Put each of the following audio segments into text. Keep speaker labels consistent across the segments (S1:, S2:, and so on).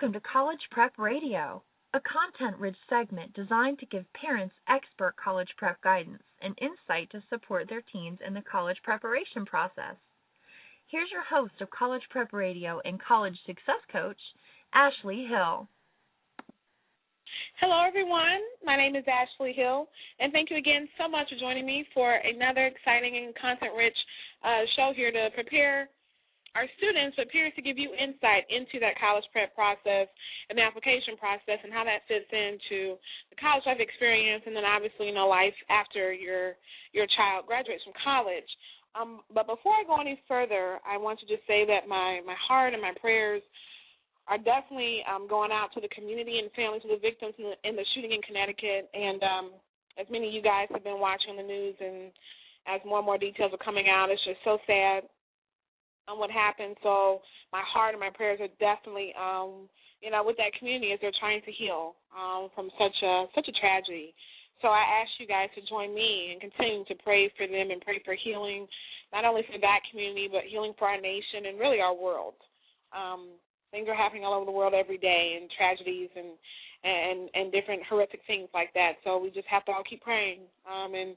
S1: Welcome to College Prep Radio, a content-rich segment designed to give parents expert college prep guidance and insight to support their teens in the college preparation process. Here's your host of College Prep Radio and College Success Coach, Ashley Hill.
S2: Hello, everyone. My name is Ashley Hill, and thank you again so much for joining me for another exciting and content-rich show here to prepare our students, but peers, to give you insight into that college prep process and the application process and how that fits into the college life experience, and then obviously, life after your child graduates from college. But before I go any further, I want to just say that my heart and my prayers are definitely going out to the community and families of the victims in the shooting in Connecticut. And as many of you guys have been watching the news, and as more and more details are coming out, it's just so sad on what happened. So my heart and my prayers are definitely, with that community as they're trying to heal from such a tragedy. So I ask you guys to join me in continuing to pray for them and pray for healing, not only for that community, but healing for our nation and really our world. Things are happening all over the world every day, and tragedies and different horrific things like that. So we just have to all keep praying and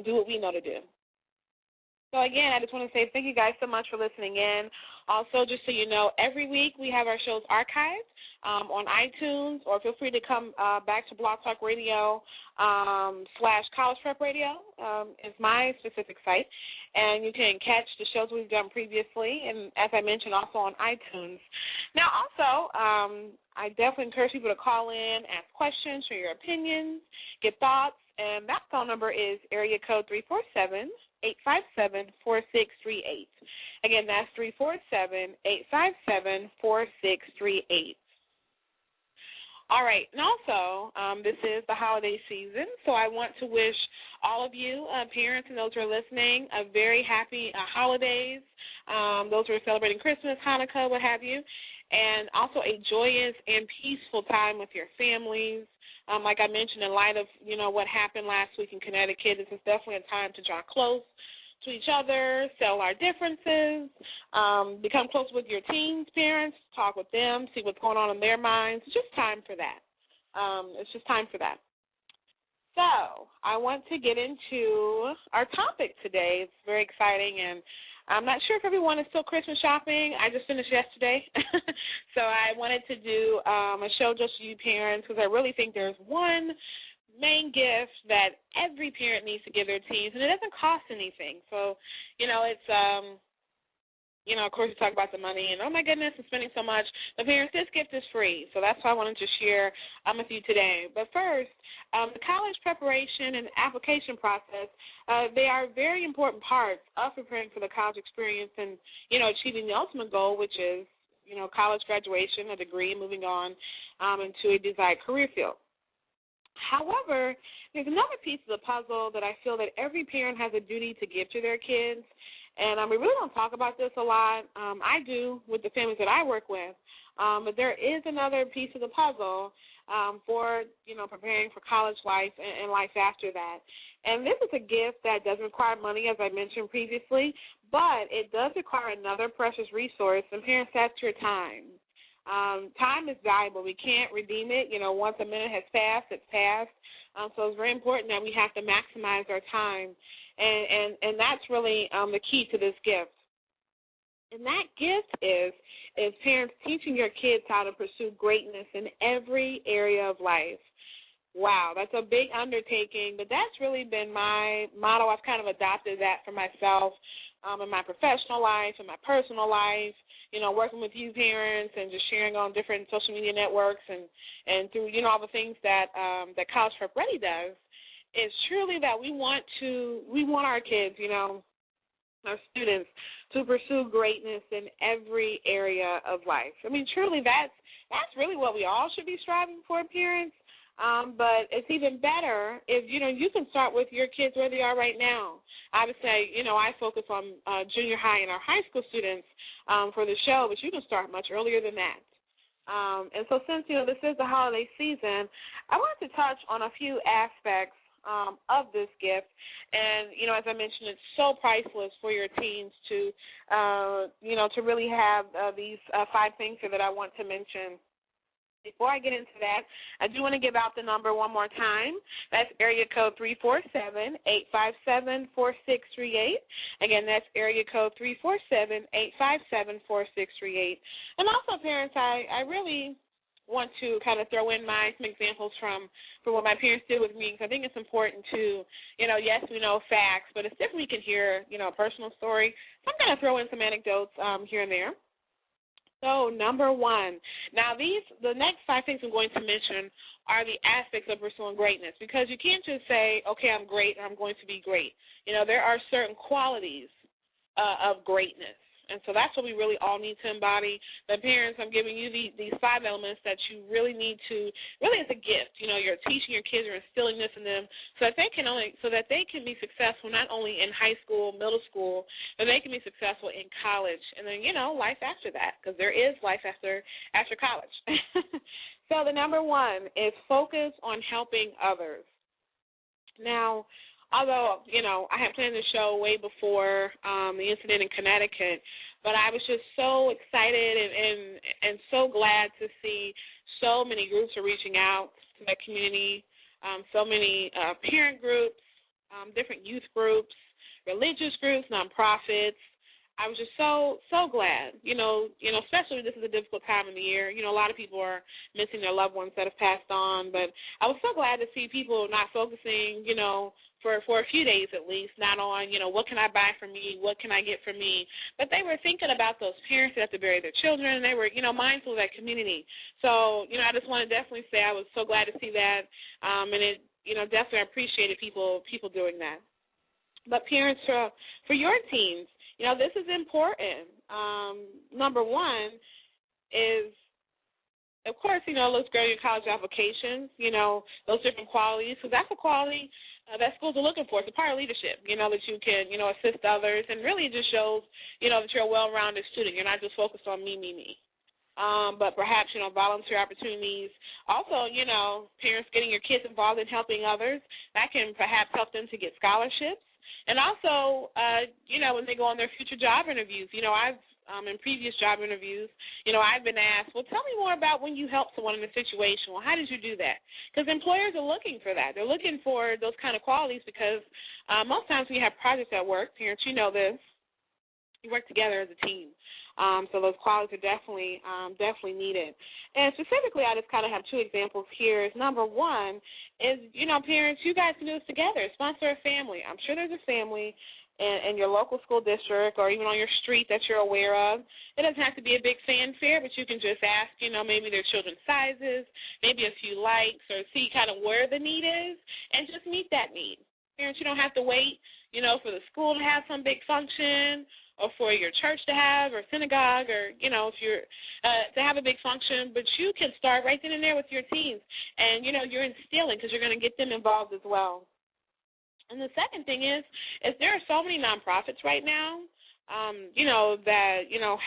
S2: do what we know to do. So, again, I just want to say thank you guys so much for listening in. Also, just so you know, every week we have our shows archived on iTunes, or feel free to come back to Blog Talk Radio /College Prep Radio is my specific site, and you can catch the shows we've done previously, and as I mentioned, also on iTunes. Now, also, I definitely encourage people to call in, ask questions, share your opinions, get thoughts, and that phone number is area code 347-857-4638. Again, that's 347-857-4638. All right, and also, this is the holiday season, so I want to wish all of you, parents and those who are listening, a very happy holidays, those who are celebrating Christmas, Hanukkah, what have you, and also a joyous and peaceful time with your families. Like I mentioned, in light of, what happened last week in Connecticut, this is definitely a time to draw close to each other, settle our differences, become close with your teens' parents, talk with them, see what's going on in their minds. It's just time for that. It's just time for that. So I want to get into our topic today. It's very exciting, and I'm not sure if everyone is still Christmas shopping. I just finished yesterday. So I wanted to do a show just for you parents, because I really think there's one main gift that every parent needs to give their teens, and it doesn't cost anything. So, it's, of course, we talk about the money, and, oh, my goodness, I'm spending so much. But parents, this gift is free. So that's why I wanted to share with you today. But first, the college preparation and application process, they are very important parts of preparing for the college experience and, achieving the ultimate goal, which is, college graduation, a degree, moving on into a desired career field. However, there's another piece of the puzzle that I feel that every parent has a duty to give to their kids, and we really don't talk about this a lot. I do with the families that I work with, but there is another piece of the puzzle for, preparing for college life and life after that. And this is a gift that doesn't require money, as I mentioned previously, but it does require another precious resource, and parents, that's your time. Time is valuable. We can't redeem it. Once a minute has passed, it's passed. So it's very important that we have to maximize our time, and that's really the key to this gift. And that gift is parents teaching your kids how to pursue greatness in every area of life. Wow, that's a big undertaking, but that's really been my motto. I've kind of adopted that for myself in my professional life, in my personal life, working with you parents and just sharing on different social media networks and through, all the things that College Prep Ready does. Is truly that we want our kids, our students, to pursue greatness in every area of life. I mean, truly that's really what we all should be striving for, parents. But it's even better if, you can start with your kids where they are right now. Obviously, I focus on junior high and our high school students for the show, but you can start much earlier than that. And so since, this is the holiday season, I wanted to touch on a few aspects of this gift. And, as I mentioned, it's so priceless for your teens to really have these 5 things here that I want to mention. Before I get into that, I do want to give out the number one more time. That's area code 347-857-4638. Again, that's area code 347-857-4638. And also, parents, I really want to kind of throw in some examples from what my parents did with me, because I think it's important to, yes, we know facts, but it's different. We can hear, a personal story. So I'm going to throw in some anecdotes here and there. So, number one. Now, the next 5 things I'm going to mention are the aspects of pursuing greatness, because you can't just say, okay, I'm great or I'm going to be great. There are certain qualities of greatness. And so that's what we really all need to embody. But parents, I'm giving you these 5 elements that you really need to, really it's a gift. You're teaching your kids, you're instilling this in them so that they can be successful not only in high school, middle school, but they can be successful in college and then, life after that, because there is life after college. So the number 1 is focus on helping others. Now, although, I had planned the show way before the incident in Connecticut, but I was just so excited and so glad to see so many groups are reaching out to that community, so many parent groups, different youth groups, religious groups, nonprofits. I was just so glad, especially this is a difficult time of the year. A lot of people are missing their loved ones that have passed on, but I was so glad to see people not focusing, for a few days at least, not on, what can I buy for me, what can I get for me, but they were thinking about those parents that have to bury their children, and they were, mindful of that community. So, I just want to definitely say I was so glad to see that, and it, definitely appreciated people doing that. But parents, for your teens, this is important. Number 1 is, of course, let's grow your college applications, those different qualities, because that's a quality that schools are looking for. It's a part of leadership, that you can, assist others, and really it just shows, that you're a well-rounded student. You're not just focused on me. But perhaps, volunteer opportunities. Also, parents getting your kids involved in helping others, that can perhaps help them to get scholarships. And also, when they go on their future job interviews, I've in previous job interviews, I've been asked, well, tell me more about when you helped someone in a situation. Well, how did you do that? Because employers are looking for that. They're looking for those kind of qualities because most times when you have projects at work, parents, you know this, you work together as a team. So those qualities are definitely needed. And specifically, I just kind of have 2 examples here. Number 1 is, parents, you guys can do this together. Sponsor a family. I'm sure there's a family in your local school district or even on your street that you're aware of. It doesn't have to be a big fanfare, but you can just ask, maybe their children's sizes, maybe a few likes, or see kind of where the need is, and just meet that need. Parents, you don't have to wait, for the school to have some big function or for your church to have or synagogue or, if you're to have a big function, but you can start right then and there with your teens. And, you're instilling because you're going to get them involved as well. And the second thing is there are so many nonprofits right now, that,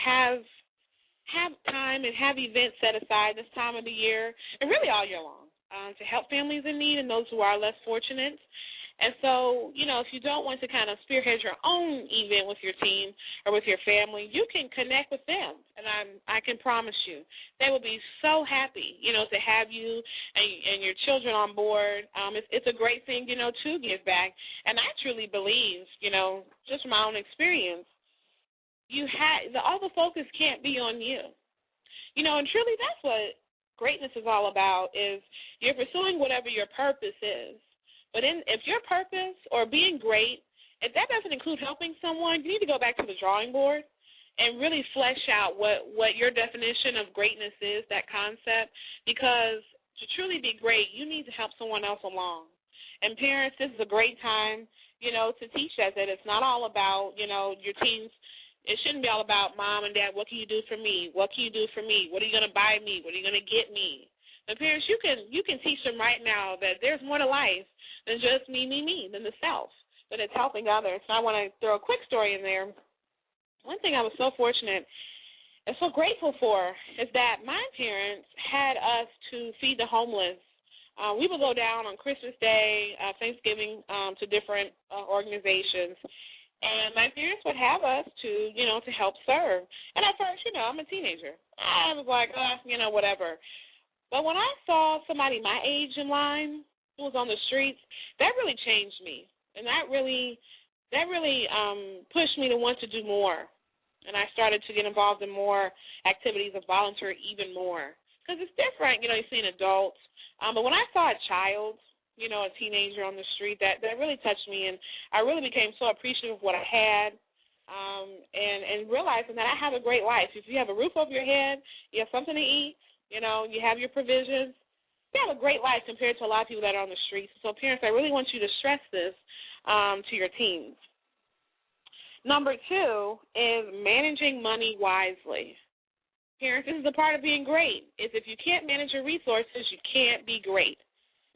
S2: have time and have events set aside this time of the year and really all year long to help families in need and those who are less fortunate. And so, if you don't want to kind of spearhead your own event with your team or with your family, you can connect with them. And I can promise you, they will be so happy, to have you and your children on board. It's a great thing, to give back. And I truly believe, just from my own experience, all the focus can't be on you. And truly that's what greatness is all about, is you're pursuing whatever your purpose is. But if your purpose or being great, if that doesn't include helping someone, you need to go back to the drawing board and really flesh out what your definition of greatness is, that concept, because to truly be great, you need to help someone else along. And parents, this is a great time, to teach that it's not all about, your teens. It shouldn't be all about mom and dad, what can you do for me? What can you do for me? What are you going to buy me? What are you going to get me? And parents, you can teach them right now that there's more to life than just me, than the self, but it's helping others. So I want to throw a quick story in there. One thing I was so fortunate and so grateful for is that my parents had us to feed the homeless. We would go down on Christmas Day, Thanksgiving, to different organizations, and my parents would have us to help serve. And at first, I'm a teenager. I was like, whatever. But when I saw somebody my age in line who was on the streets, that really changed me, and that really pushed me to want to do more. And I started to get involved in more activities and volunteer even more because it's different. You know, you see an adult, but when I saw a child, you know, a teenager on the street, that really touched me, and I really became so appreciative of what I had, and realizing that I have a great life. If you have a roof over your head, you have something to eat, you know, you have your provisions, you have a great life compared to a lot of people that are on the streets. So, parents, I really want you to stress this to your teens. Number 2 is managing money wisely. Parents, this is a part of being great, is if you can't manage your resources, you can't be great.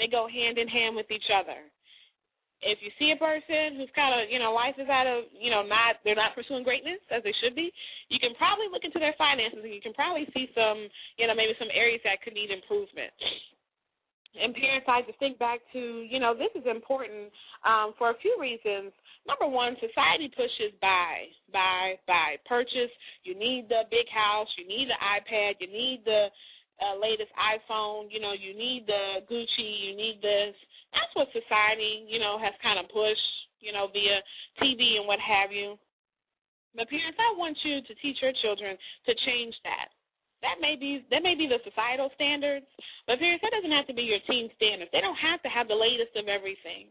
S2: They go hand in hand with each other. If you see a person who's kind of, you know, life is out of, you know, they're not pursuing greatness as they should be, you can probably look into their finances and you can probably see some, you know, maybe some areas that could need improvement. And parents, I just think back to, you know, this is important for a few reasons. Number 1, society pushes buy. Purchase. You need the big house. You need the iPad. You need the latest iPhone. You know, you need the Gucci. You need this. That's what society, you know, has kind of pushed, you know, via TV and what have you. But parents, I want you to teach your children to change that. That may be the societal standards, but parents, that doesn't have to be your teen standards. They don't have to have the latest of everything,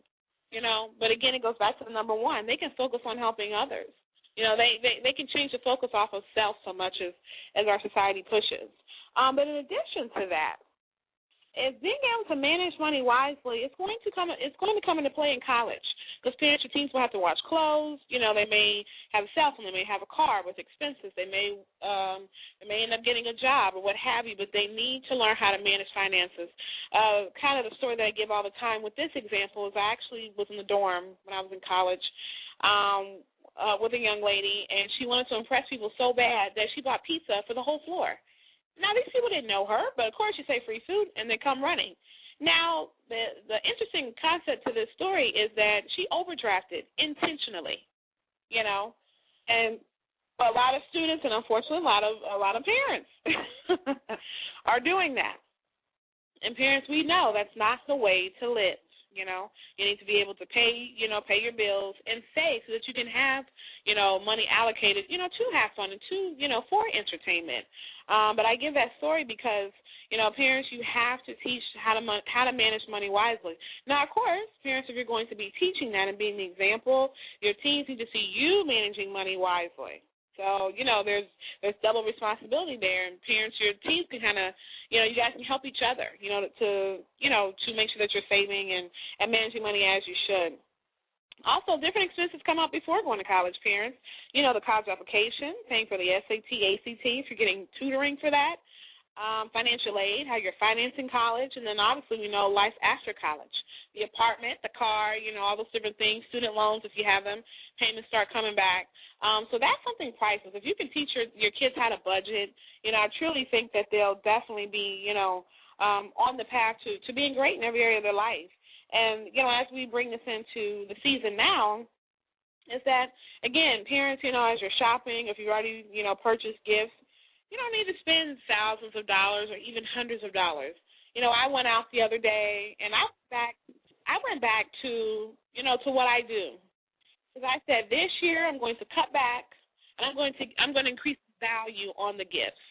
S2: you know. But again, it goes back to the number 1. They can focus on helping others. You know, they can change the focus off of self so much as our society pushes. But in addition to that, is being able to manage money wisely, it's going to come into play in college, because parents or teens will have to watch clothes. You know, they may have a cell phone, they may have a car with expenses, they may end up getting a job or what have you, but they need to learn how to manage finances. Kind of the story that I give all the time with this example is I actually was in the dorm when I was in college with a young lady, and she wanted to impress people so bad that she bought pizza for the whole floor. Now, these people didn't know her, but of course you say free food, and they come running. Now, the interesting concept to this story is that she overdrafted intentionally, you know, and a lot of students and unfortunately a lot of parents are doing that. And parents, we know that's not the way to live. You know, you need to be able to pay your bills and save so that you can have, you know, money allocated, you know, to have fun and to, you know, for entertainment. But I give that story because, you know, parents, you have to teach how to manage money wisely. Now, of course, parents, if you're going to be teaching that and being the example, your teens need to see you managing money wisely. So, you know, there's double responsibility there, and parents, your teens can kind of, you know, you guys can help each other, you know, to make sure that you're saving and managing money as you should. Also, different expenses come up before going to college, parents. You know, the college application, paying for the SAT, ACT, if you're getting tutoring for that, financial aid, how you're financing college, and then obviously we know life after college. The apartment, the car, you know, all those different things, student loans if you have them, payments start coming back. So that's something priceless. If you can teach your kids how to budget, you know, I truly think that they'll definitely be, you know, on the path to being great in every area of their life. And, you know, as we bring this into the season now, is that, again, parents, you know, as you're shopping, if you've already, you know, purchased gifts, you don't need to spend thousands of dollars or even hundreds of dollars. You know, I went out the other day, and I went back to, you know, to what I do. Because I said this year I'm going to cut back, and I'm going to increase the value on the gifts.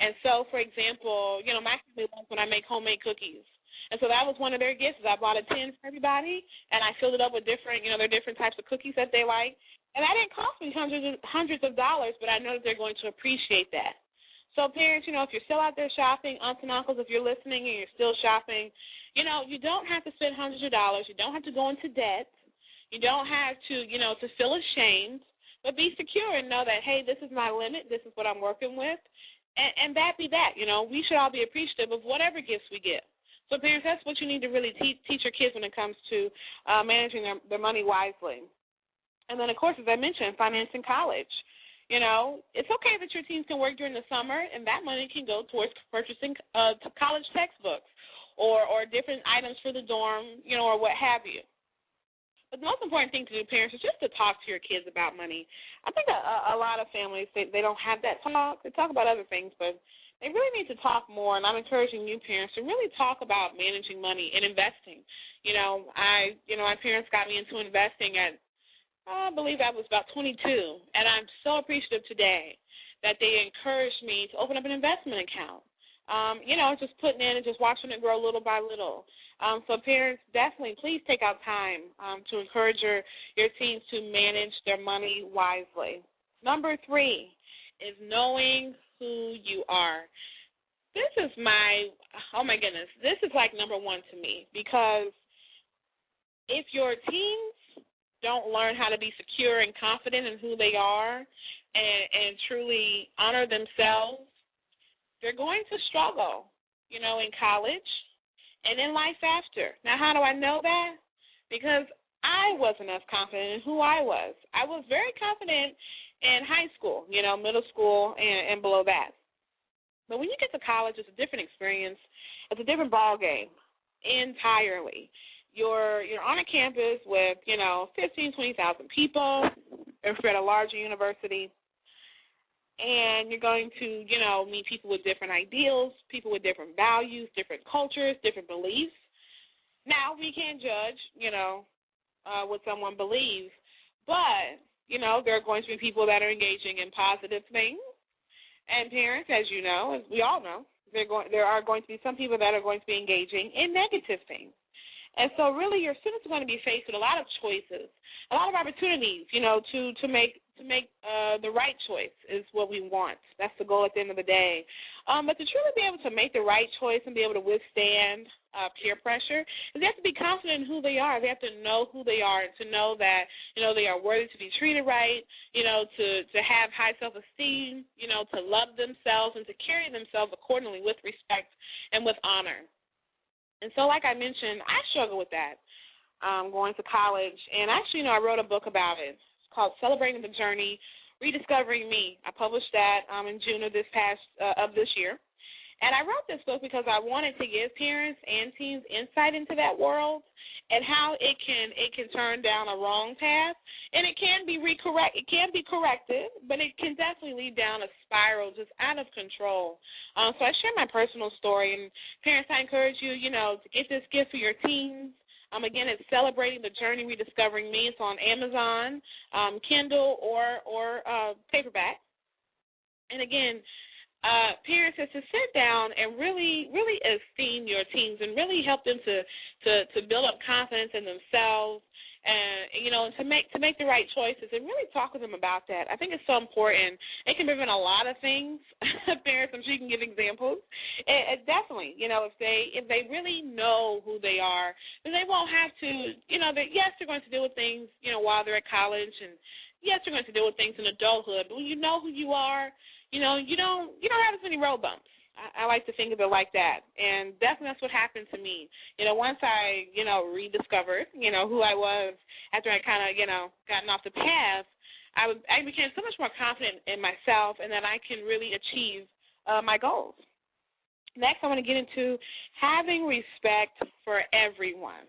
S2: And so, for example, you know, my family loves when I make homemade cookies. And so that was one of their gifts. I bought a tin for everybody, and I filled it up with different, you know, there are different types of cookies that they like. And that didn't cost me hundreds of dollars, but I know that they're going to appreciate that. So parents, you know, if you're still out there shopping, aunts and uncles, if you're listening and you're still shopping, you know, you don't have to spend hundreds of dollars. You don't have to go into debt. You don't have to, you know, to feel ashamed, but be secure and know that, hey, this is my limit. This is what I'm working with. And that be that. You know, we should all be appreciative of whatever gifts we get. So parents, that's what you need to really teach your kids when it comes to managing their money wisely. And then, of course, as I mentioned, financing college. You know, it's okay that your teens can work during the summer, and that money can go towards purchasing college textbooks or different items for the dorm, you know, or what have you. But the most important thing to do, parents, is just to talk to your kids about money. I think a lot of families, they don't have that talk. They talk about other things, but they really need to talk more, and I'm encouraging you parents to really talk about managing money and investing. My parents got me into investing at, I believe I was about 22, and I'm so appreciative today that they encouraged me to open up an investment account. Just putting in and just watching it grow little by little. So parents, definitely, please take out time to encourage your teens to manage their money wisely. Number 3 is knowing who you are. This is oh my goodness, this is like number 1 to me, because if your teens don't learn how to be secure and confident in who they are and truly honor themselves, they're going to struggle, in college and in life after. Now, how do I know that? Because I wasn't as confident in who I was. I was very confident in high school, middle school and below that. But when you get to college, it's a different experience. It's a different ball game entirely. You're on a campus with, 15, 20,000 people if you're at a larger university. And you're going to, meet people with different ideals, people with different values, different cultures, different beliefs. Now, we can't judge, what someone believes, but, there are going to be people that are engaging in positive things. And parents, as you know, as we all know, there are going to be some people that are going to be engaging in negative things. And so really your students are going to be faced with a lot of choices, a lot of opportunities, to make the right choice is what we want. That's the goal at the end of the day. But to truly be able to make the right choice and be able to withstand peer pressure, they have to be confident in who they are. They have to know who they are and to know that, they are worthy to be treated right, to have high self-esteem, to love themselves and to carry themselves accordingly with respect and with honor. And so like I mentioned, I struggle with that going to college. And actually, I wrote a book about it. It's called Celebrating the Journey, Rediscovering Me. I published that in June of this year. And I wrote this book because I wanted to give parents and teens insight into that world and how it can turn down a wrong path. And it can be corrected, but it can definitely lead down a spiral just out of control. So I share my personal story. And parents, I encourage you, to get this gift for your teens. Again, it's Celebrating the Journey, Rediscovering Me. It's on Amazon, Kindle, or paperback. And again, parents, is to sit down and really, really esteem your teens and really help them to build up confidence in themselves and to make the right choices and really talk with them about that. I think it's so important. It can prevent a lot of things. Parents, I'm sure you can give examples. Definitely, if they really know who they are, then they won't have to, yes, they're going to deal with things, while they're at college, and yes, they're going to deal with things in adulthood. But when you know who you are, you don't have as many road bumps. I like to think of it like that. And definitely that's what happened to me. Once I, rediscovered, who I was after I kind of, gotten off the path, I became so much more confident in myself and that I can really achieve my goals. Next, I want to get into having respect for everyone,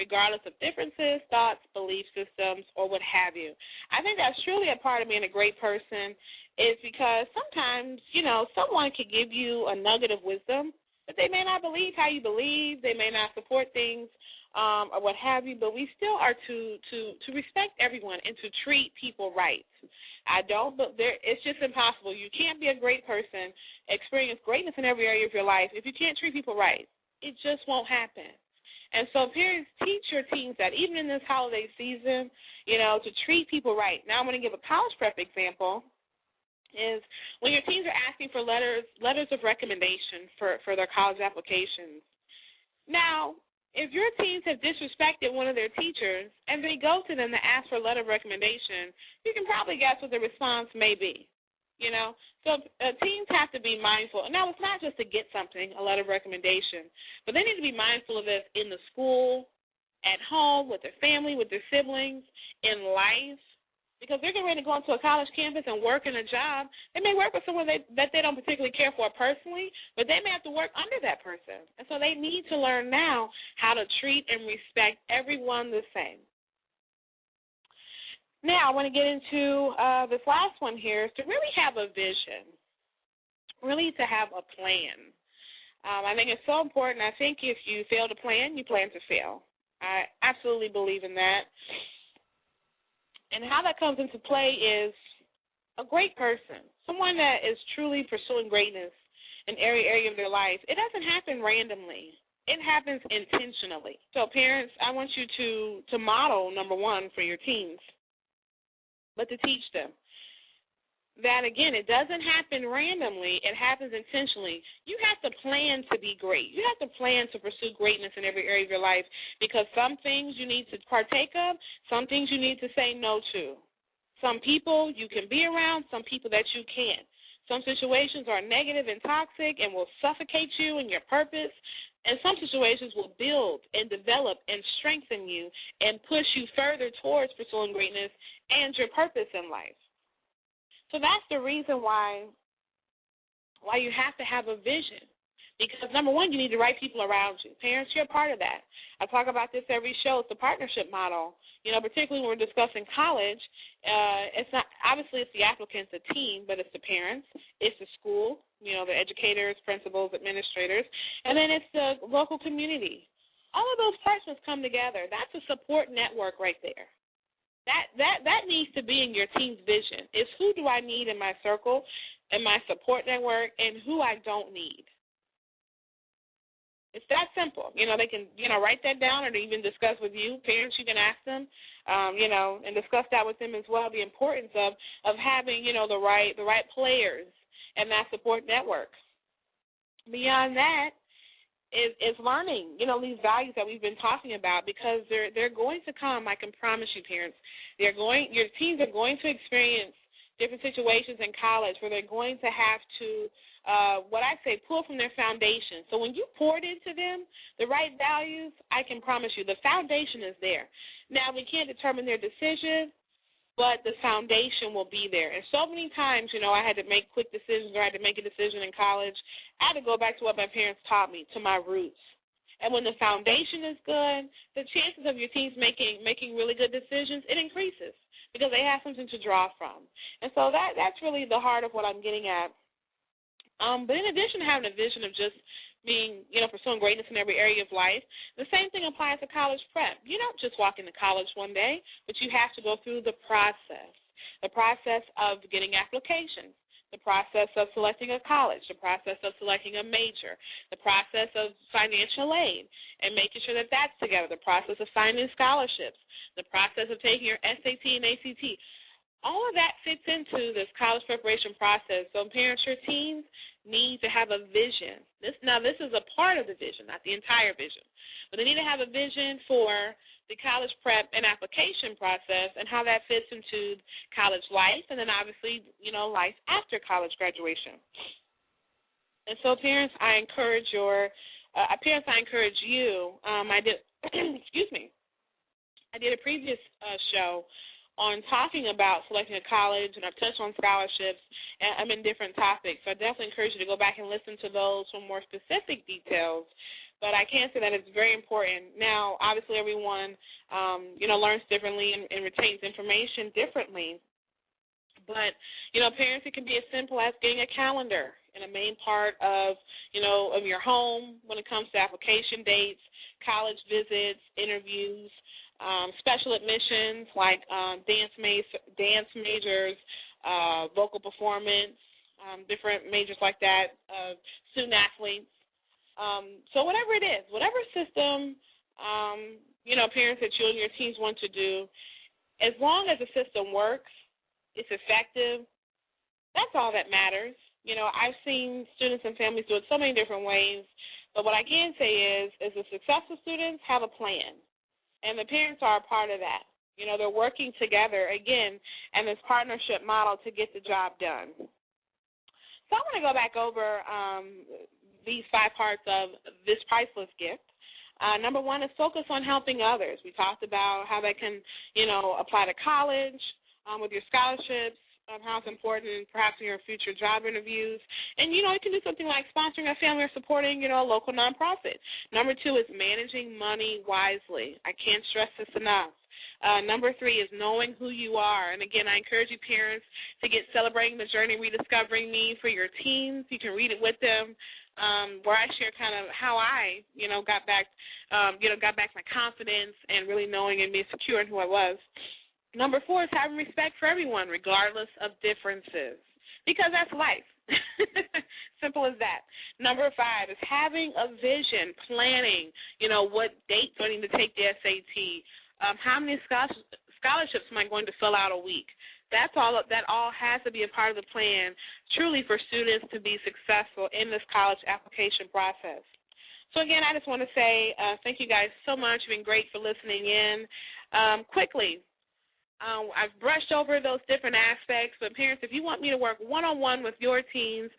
S2: regardless of differences, thoughts, belief systems, or what have you. I think that's truly a part of being a great person, is because sometimes, someone could give you a nugget of wisdom, but they may not believe how you believe, they may not support things, or what have you, but we still are to respect everyone and to treat people right. It's just impossible. You can't be a great person, experience greatness in every area of your life if you can't treat people right. It just won't happen. And so parents, teach your teens that even in this holiday season, to treat people right. Now I'm going to give a college prep example. Is when your teens are asking for letters of recommendation for their college applications. Now, if your teens have disrespected one of their teachers and they go to them to ask for a letter of recommendation, you can probably guess what the response may be. So teens have to be mindful. Now, it's not just to get something, a letter of recommendation, but they need to be mindful of this in the school, at home, with their family, with their siblings, in life. Because they're getting ready to go into a college campus and work in a job. They may work with someone that they don't particularly care for personally, but they may have to work under that person. And so they need to learn now how to treat and respect everyone the same. Now, I want to get into this last one here, is to really have a vision. really to have a plan. I think it's so important. I think if you fail to plan, you plan to fail. I absolutely believe in that. And how that comes into play is a great person, someone that is truly pursuing greatness in every area of their life. It doesn't happen randomly. It happens intentionally. So parents, I want you to model, number one, for your teens, but to teach them that, again, it doesn't happen randomly. It happens intentionally. You have to plan to be great. You have to plan to pursue greatness in every area of your life, because some things you need to partake of, some things you need to say no to. Some people you can be around, some people that you can't. Some situations are negative and toxic and will suffocate you and your purpose, and some situations will build and develop and strengthen you and push you further towards pursuing greatness and your purpose in life. So that's the reason why you have to have a vision. Because, number one, you need the right people around you. Parents, you're a part of that. I talk about this every show. It's the partnership model. Particularly when we're discussing college, it's not, obviously it's the applicants, the team, but it's the parents, it's the school, the educators, principals, administrators, and then it's the local community. All of those parts must come together. That's a support network right there. That needs to be in your team's vision. It's who do I need in my circle, in my support network, and who I don't need. It's that simple. They can, write that down or even discuss with you. Parents, you can ask them, and discuss that with them as well, the importance of having, the right players and that support network. Beyond that is learning, these values that we've been talking about, because they're going to come, I can promise you, parents. Your teens are going to experience different situations in college where they're going to have to pull from their foundation. So when you poured into them the right values, I can promise you the foundation is there. Now, we can't determine their decision, but the foundation will be there. And so many times, I had to make quick decisions, or I had to make a decision in college. I had to go back to what my parents taught me, to my roots. And when the foundation is good, the chances of your teens making really good decisions, it increases, because they have something to draw from. And so that's really the heart of what I'm getting at. But in addition to having a vision of just being, pursuing greatness in every area of life, the same thing applies to college prep. You don't just walk into college one day, but you have to go through the process of getting applications, the process of selecting a college, the process of selecting a major, the process of financial aid and making sure that that's together, the process of finding scholarships, the process of taking your SAT and ACT. All of that fits into this college preparation process. So parents, your teens need to have a vision. This is a part of the vision, not the entire vision. But they need to have a vision for the college prep and application process and how that fits into college life, and then obviously, life after college graduation. And so parents, I encourage you. I did I did a previous show on talking about selecting a college, and I've touched on scholarships and I'm in different topics. So I definitely encourage you to go back and listen to those for more specific details. But I can say that it's very important. Now, obviously, everyone, learns differently and retains information differently. But, parents, it can be as simple as getting a calendar in a main part of your home when it comes to application dates, college visits, interviews, special admissions like dance majors, vocal performance, different majors like that, student athletes. So whatever it is, whatever system, parents that you and your teens want to do, as long as the system works, it's effective, that's all that matters. I've seen students and families do it so many different ways, but what I can say is the successful students have a plan. And the parents are a part of that. They're working together, again, and this partnership model to get the job done. So I want to go back over these 5 parts of this priceless gift. Number 1 is focus on helping others. We talked about how that can, apply to college with your scholarships, how it's important perhaps in your future job interviews. And, you can do something like sponsoring a family or supporting, a local nonprofit. Number 2 is managing money wisely. I can't stress this enough. Number 3 is knowing who you are. And, again, I encourage you parents to get Celebrating the Journey, Rediscovering Me for your teens. You can read it with them, where I share kind of how I, got back my confidence and really knowing and being secure in who I was. Number 4 is having respect for everyone, regardless of differences, because that's life. Simple as that. Number 5 is having a vision, planning, what dates do I need to take the SAT, how many scholarships am I going to fill out a week. That all has to be a part of the plan, truly, for students to be successful in this college application process. So, again, I just want to say thank you guys so much. You've been great for listening in. Quickly, I've brushed over those different aspects, but parents, if you want me to work one-on-one with your teens,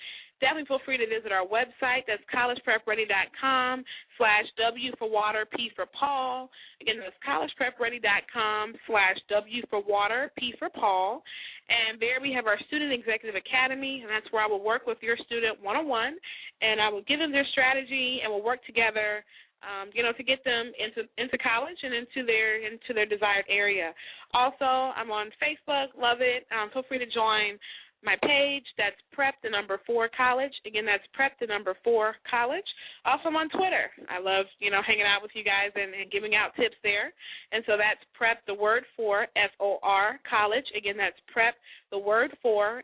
S2: definitely feel free to visit our website. That's collegeprepready.com/W for water, P for Paul. Again, that's collegeprepready.com/W for water, P for Paul. And there we have our Student Executive Academy, and that's where I will work with your student one-on-one, and I will give them their strategy, and we'll work together to get them into college and into their desired area. Also, I'm on Facebook. Love it. Feel free to join my page. That's Prep 4 College. Again, that's Prep 4 College. Also, I'm on Twitter. I love, hanging out with you guys and giving out tips there. And so that's Prep 4 FOR College. Again, that's Prep 4 FOR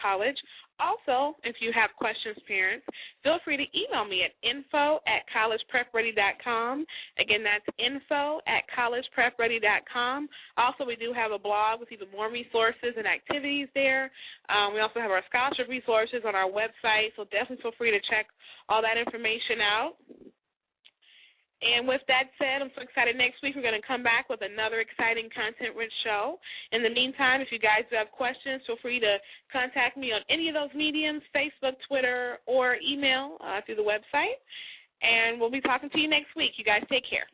S2: College. Also, if you have questions, parents, feel free to email me at info@collegeprepready.com. Again, that's info@collegeprepready.com. Also, we do have a blog with even more resources and activities there. We also have our scholarship resources on our website, so definitely feel free to check all that information out. And with that said, I'm so excited. Next week we're going to come back with another exciting content-rich show. In the meantime, if you guys do have questions, feel free to contact me on any of those mediums, Facebook, Twitter, or email through the website. And we'll be talking to you next week. You guys take care.